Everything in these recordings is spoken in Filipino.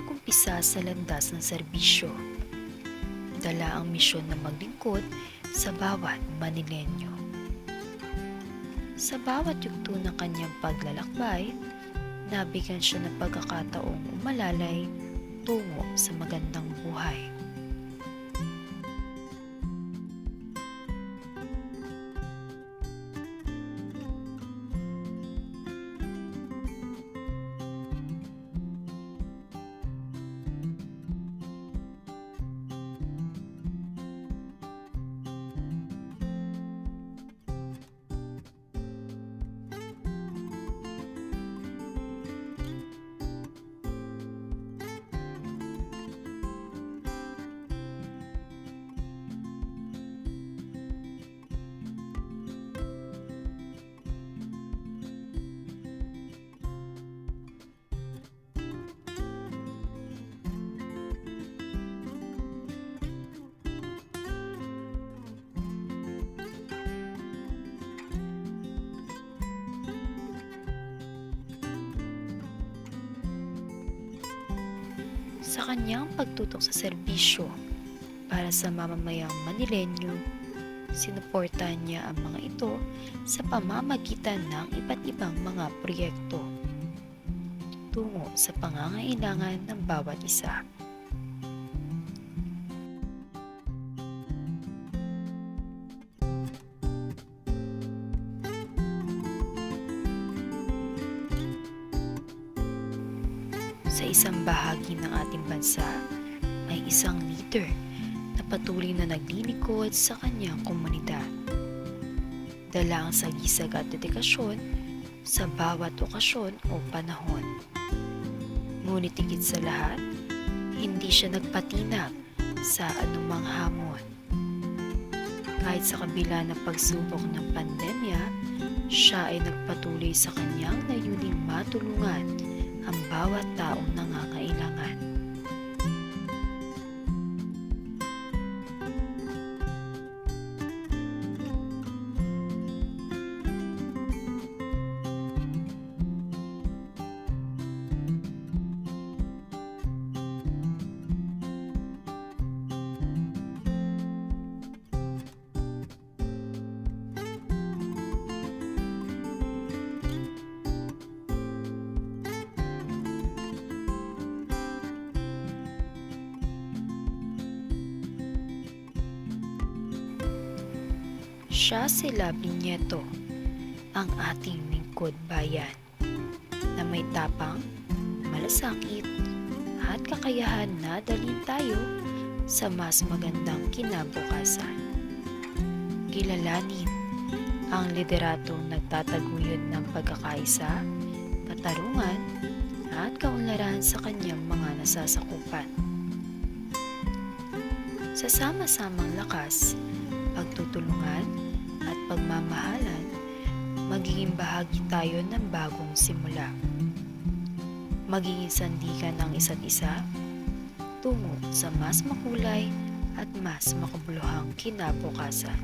nag-umpisa sa landas ng serbisyo. Dala ang misyon na maglingkod sa bawat Manilenyo. Sa bawat yugto ng kanyang paglalakbay, nabigyan siya ng pagkakataong umalalay tungo sa magandang buhay. Sa kanyang pagtutok sa serbisyo para sa mamamayang Manilenyo, sinuportahan niya ang mga ito sa pamamagitan ng iba't ibang mga proyekto tungo sa pangangailangan ng bawat isa. Sa isang bahagi ng ating bansa, may isang leader na patuloy na naglilingkod sa kanyang komunidad. Dala ang sagisag at dedikasyon sa bawat okasyon o panahon. Ngunit higit sa lahat, hindi siya nagpatinag sa anumang hamon. Kahit sa kabila ng pagsubok ng pandemya, siya ay nagpatuloy sa kanyang layuning matulungan ang bawat taong nangangailangan. Siya si Lovely Nieto, ang ating lingkod bayan, na may tapang, malasakit, at kakayahan na dalhin tayo sa mas magandang kinabukasan. Kilalanin ang lideratong nagtataguyod ng pagkakaisa, katarungan, at kaunlaran sa kanyang mga nasasakupan. Sa sama-samang lakas, pagtutulungan, at pagmamahalan, magiging bahagi tayo ng bagong simula. Magiging sandigan ng isa't isa tungo sa mas makulay at mas makabuluhang kinabukasan.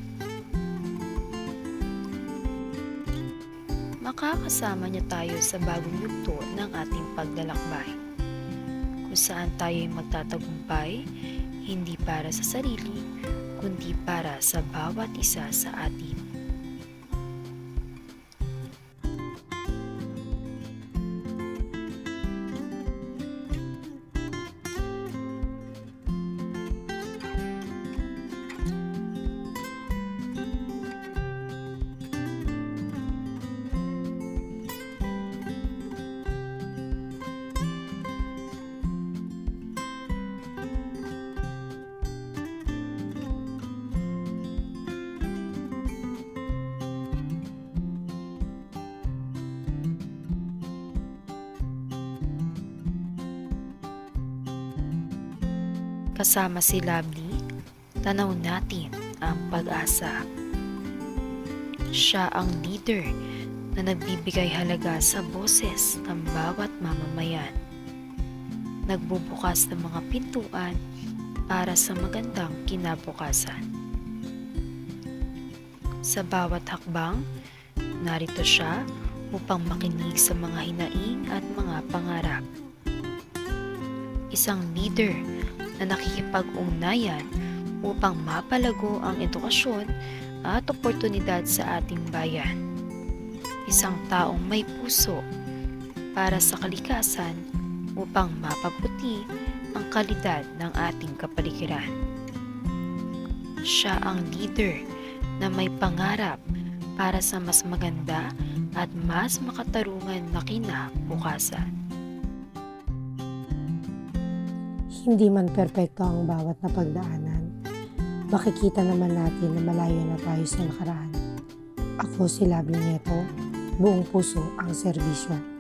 Makakasama niya tayo sa bagong yugto ng ating paglalakbay, kung saan tayo ay magtatagumpay hindi para sa sarili, kundi para sa bawat isa sa atin. Kasama si Lovely, tanaw natin ang pag-asa. Siya ang leader na nagbibigay halaga sa boses ng bawat mamamayan. Nagbubukas ng mga pintuan para sa magandang kinabukasan. Sa bawat hakbang, narito siya upang makinig sa mga hinaing at mga pangarap. Isang leader na nakikipag-ugnayan upang mapalago ang edukasyon at oportunidad sa ating bayan. Isang taong may puso para sa kalikasan upang mapabuti ang kalidad ng ating kapaligiran. Siya ang leader na may pangarap para sa mas maganda at mas makatarungan na kinabukasan. Hindi man perpekto ang bawat napagdaanan, makikita naman natin na malayo na tayo sa nakaraan. Ako si Lovely Nieto, buong puso ang serbisyo.